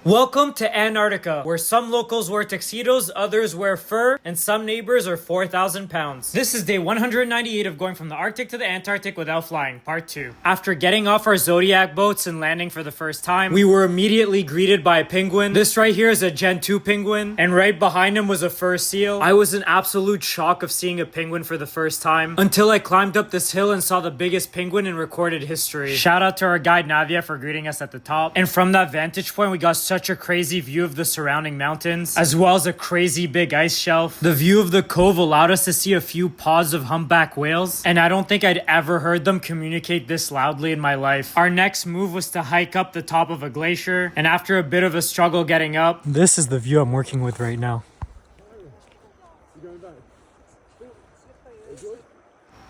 Welcome to Antarctica, where some locals wear tuxedos, others wear fur, and some neighbors are 4,000 pounds. This is day 198 of going from the Arctic to the Antarctic without flying, part 2. After getting off our Zodiac boats and landing for the first time, we were immediately greeted by a penguin. This right here is a Gen 2 penguin, and right behind him was a fur seal. I was in absolute shock of seeing a penguin for the first time, until I climbed up this hill and saw the biggest penguin in recorded history. Shout out to our guide Navia for greeting us at the top. And from that vantage point, we got such a crazy view of the surrounding mountains, as well as a crazy big ice shelf. The view of the cove allowed us to see a few pods of humpback whales, and I don't think I'd ever heard them communicate this loudly in my life. Our next move was to hike up the top of a glacier, and after a bit of a struggle getting up, this is the view I'm working with right now.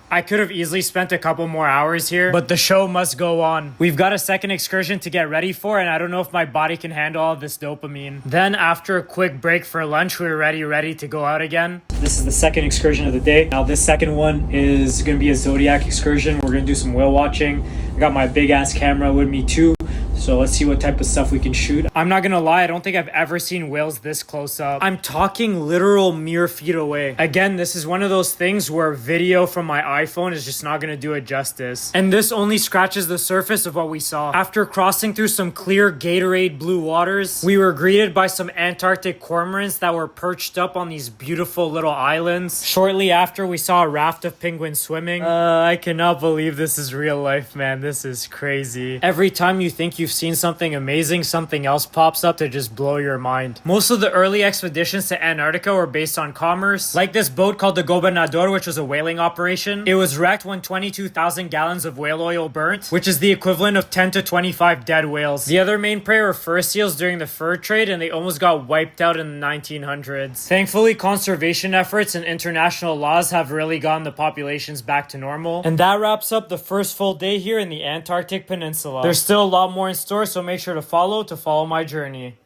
I could have easily spent a couple more hours here, but the show must go on. We've got a second excursion to get ready for, and I don't know if my body can handle all this dopamine. Then after a quick break for lunch, we were ready to go out again. This is the second excursion of the day. Now this second one is going to be a Zodiac excursion. We're going to do some whale watching. I got my big ass camera with me too. So let's see what type of stuff we can shoot. I'm not gonna lie, I don't think I've ever seen whales this close up. I'm talking literal mere feet away. Again, this is one of those things where video from my iPhone is just not gonna do it justice. And this only scratches the surface of what we saw. After crossing through some clear Gatorade blue waters, we were greeted by some Antarctic cormorants that were perched up on these beautiful little islands. Shortly after, we saw a raft of penguins swimming. I cannot believe this is real life, man. This is crazy. Every time you think you've seen something amazing, something else pops up to just blow your mind. Most of the early expeditions to Antarctica were based on commerce, like this boat called the Gobernador, which was a whaling operation. It was wrecked when 22,000 gallons of whale oil burnt, which is the equivalent of 10 to 25 dead whales. The other main prey were fur seals during the fur trade, and they almost got wiped out in the 1900s. Thankfully, conservation efforts and international laws have really gotten the populations back to normal. And that wraps up the first full day here in the Antarctic Peninsula. There's still a lot more in store, so make sure to follow my journey.